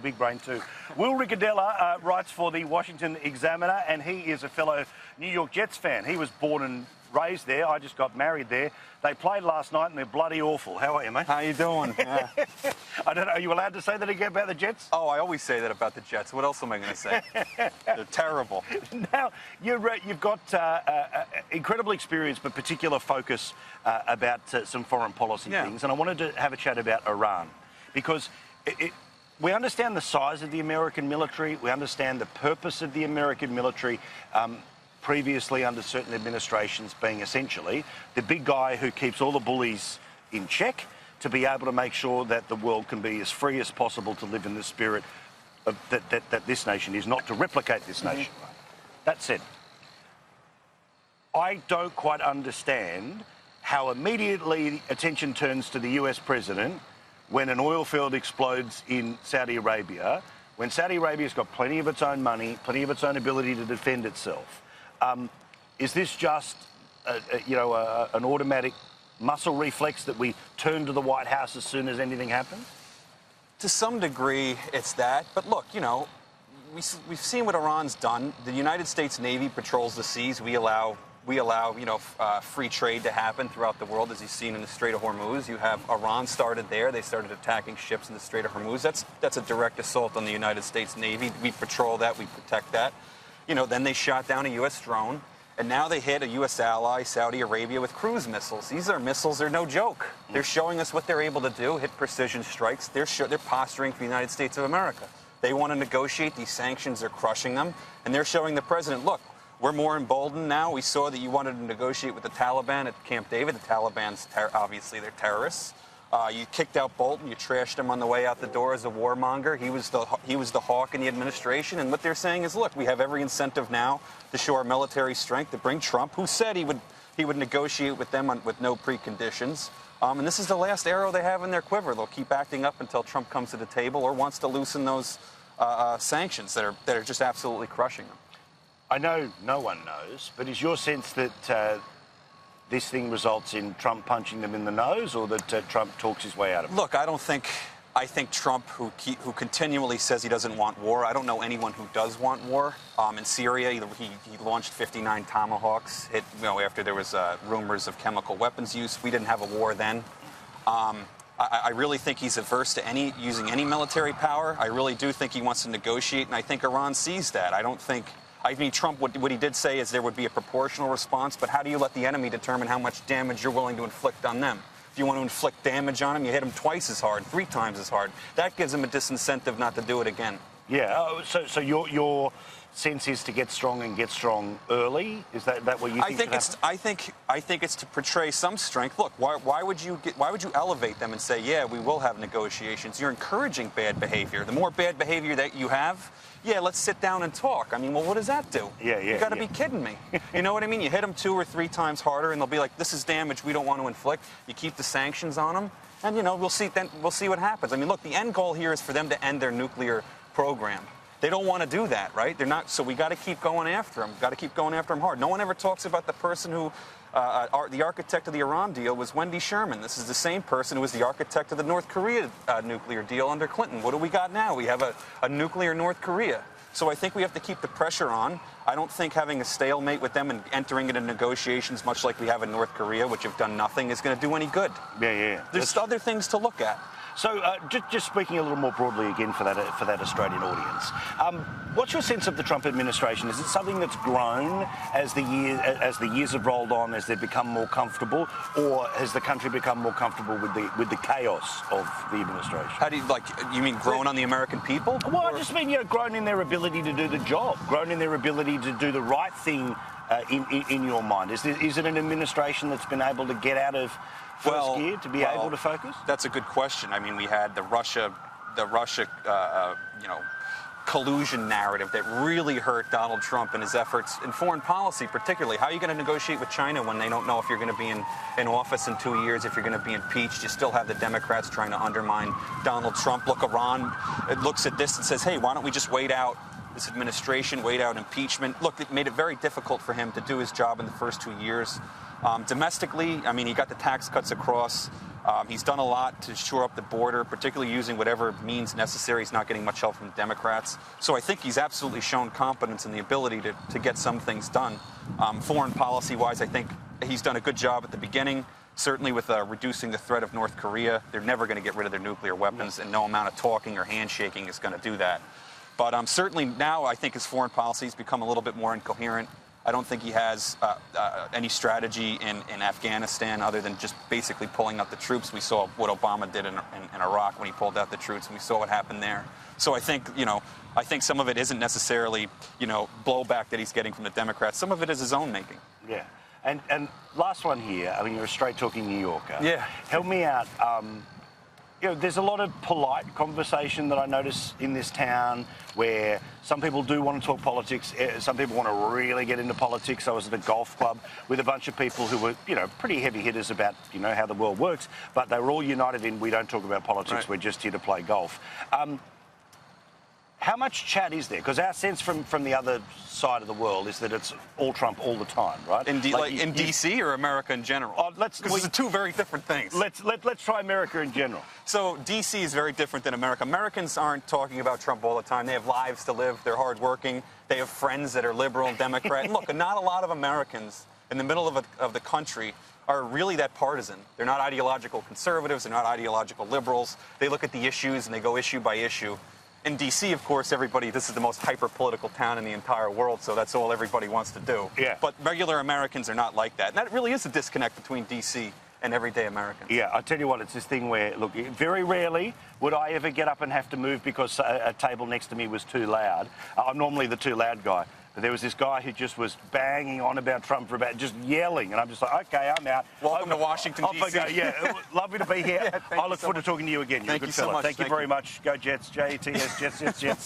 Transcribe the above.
big brain too. Will Ricciadella writes for the Washington Examiner, and he is a fellow New York Jets fan. He was born and raised there. I just got married there. They played last night and they're bloody awful. How are you, mate? How you doing? Yeah. I don't know. Are you allowed to say that again about the Jets? Oh, I always say that about the Jets. What else am I going to say? They're terrible. Now, you've got incredible experience, but particular focus about some foreign policy things. And I wanted to have a chat about Iran, because we understand the size of the American military. We understand the purpose of the American military. Previously under certain administrations being essentially the big guy who keeps all the bullies in check to be able to make sure that the world can be as free as possible to live in the spirit of that this nation is, not to replicate this nation. That said, I don't quite understand how immediately attention turns to the US president when an oil field explodes in Saudi Arabia, when Saudi Arabia's got plenty of its own money, plenty of its own ability to defend itself. Is this just, an automatic muscle reflex that we turn to the White House as soon as anything happens? To some degree, it's that. But look, we've seen what Iran's done. The United States Navy patrols the seas. We allow free trade to happen throughout the world, as you've seen in the Strait of Hormuz. You have Iran started there. They started attacking ships in the Strait of Hormuz. That's a direct assault on the United States Navy. We patrol that. We protect that. Then they shot down a U.S. drone, and now they hit a U.S. ally, Saudi Arabia, with cruise missiles. These are missiles. They're no joke. They're showing us what they're able to do, hit precision strikes. They're posturing for the United States of America. They want to negotiate. These sanctions are crushing them, and they're showing the president, look, we're more emboldened now. We saw that you wanted to negotiate with the Taliban at Camp David. The Taliban's, obviously, they're terrorists. You kicked out Bolton. You trashed him on the way out the door as a warmonger. He was the hawk in the administration. And what they're saying is, look, we have every incentive now to show our military strength, to bring Trump, who said he would negotiate with them with no preconditions. And this is the last arrow they have in their quiver. They'll keep acting up until Trump comes to the table or wants to loosen those sanctions that are just absolutely crushing them. I know no one knows, but is your sense that this thing results in Trump punching them in the nose, or that Trump talks his way out of it? Look, I think Trump, who continually says he doesn't want war, I don't know anyone who does want war. In Syria, he launched 59 Tomahawks, after there was rumors of chemical weapons use. We didn't have a war then. I really think he's averse to using any military power. I really do think he wants to negotiate, and I think Iran sees that. Trump, what he did say is there would be a proportional response, but how do you let the enemy determine how much damage you're willing to inflict on them? If you want to inflict damage on them, you hit them twice as hard, 3 times as hard. That gives them a disincentive not to do it again. Yeah, so your sense is to get strong and get strong early? Is that what you think? I think it's to portray some strength. Look, why would you elevate them and say, yeah, we will have negotiations? You're encouraging bad behavior. The more bad behavior that you have, yeah, let's sit down and talk. I mean, well, what does that do? Yeah. You got to be kidding me. You know what I mean? You hit them 2 or 3 times harder, and they'll be like, this is damage we don't want to inflict. You keep the sanctions on them, and we'll see what happens. I mean, look, the end goal here is for them to end their nuclear program. They don't want to do that, right? They're not. So we got to keep going after them. Got to keep going after them hard. No one ever talks about the person who, the architect of the Iran deal was Wendy Sherman. This is the same person who was the architect of the North Korea nuclear deal under Clinton. What do we got now? We have a nuclear North Korea. So I think we have to keep the pressure on. I don't think having a stalemate with them and entering into negotiations, much like we have in North Korea, which have done nothing, is going to do any good. Yeah. There's other things to look at. So, just speaking a little more broadly again for that Australian audience, what's your sense of the Trump administration? Is it something that's grown as the years have rolled on, as they've become more comfortable, or has the country become more comfortable with the chaos of the administration? How do you mean grown on the American people? Well, I just mean grown in their ability to do the job, grown in their ability to do the right thing. In your mind, is it an administration that's been able to get out of first gear to be able to focus? That's a good question. I mean, we had the Russia collusion narrative that really hurt Donald Trump and his efforts in foreign policy, particularly. How are you going to negotiate with China when they don't know if you're going to be in office in 2 years, if you're going to be impeached? You still have the Democrats trying to undermine Donald Trump. Look, Iran looks at this and says, hey, why don't we just wait out this administration, wait out impeachment? Look, it made it very difficult for him to do his job in the first 2 years. Domestically, I mean, he got the tax cuts across. He's done a lot to shore up the border, particularly using whatever means necessary. He's not getting much help from the Democrats. So I think he's absolutely shown competence and the ability to get some things done. Foreign policy-wise, I think he's done a good job at the beginning, certainly with reducing the threat of North Korea. They're never going to get rid of their nuclear weapons, and no amount of talking or handshaking is going to do that. But certainly now I think his foreign policy has become a little bit more incoherent. I don't think he has any strategy in Afghanistan other than just basically pulling out the troops. We saw what Obama did in Iraq when he pulled out the troops, and we saw what happened there. So I think, I think some of it isn't necessarily, blowback that he's getting from the Democrats. Some of it is his own making. Yeah. And last one here. I mean, you're a straight-talking New Yorker. Yeah. Help me out. There's a lot of polite conversation that I notice in this town where some people do want to talk politics. Some people want to really get into politics. I was at a golf club with a bunch of people who were, pretty heavy hitters about, how the world works, but they were all united in, we don't talk about politics, right. We're just here to play golf. How much chat is there? Because our sense from the other side of the world is that it's all Trump all the time, right? In D.C. or America in general? Because these are two very different things. Let's try America in general. So D.C. is very different than America. Americans aren't talking about Trump all the time. They have lives to live. They're hardworking. They have friends that are liberal and Democrat. Look, not a lot of Americans in the middle of the country are really that partisan. They're not ideological conservatives. They're not ideological liberals. They look at the issues and they go issue by issue. In D.C., of course, this is the most hyper-political town in the entire world, so that's all everybody wants to do. Yeah. But regular Americans are not like that. And that really is a disconnect between D.C. and everyday Americans. Yeah, I tell you what, it's this thing where, look, very rarely would I ever get up and have to move because a table next to me was too loud. I'm normally the too loud guy. But there was this guy who just was banging on about Trump for about just yelling, and I'm just like, okay, I'm out. Welcome to Washington, D.C. Yeah, lovely to be here. Yeah, I look forward to talking to you again. You're a good fella. Thank you so much. Thank you very much. Go Jets, Jets, Jets, Jets, Jets.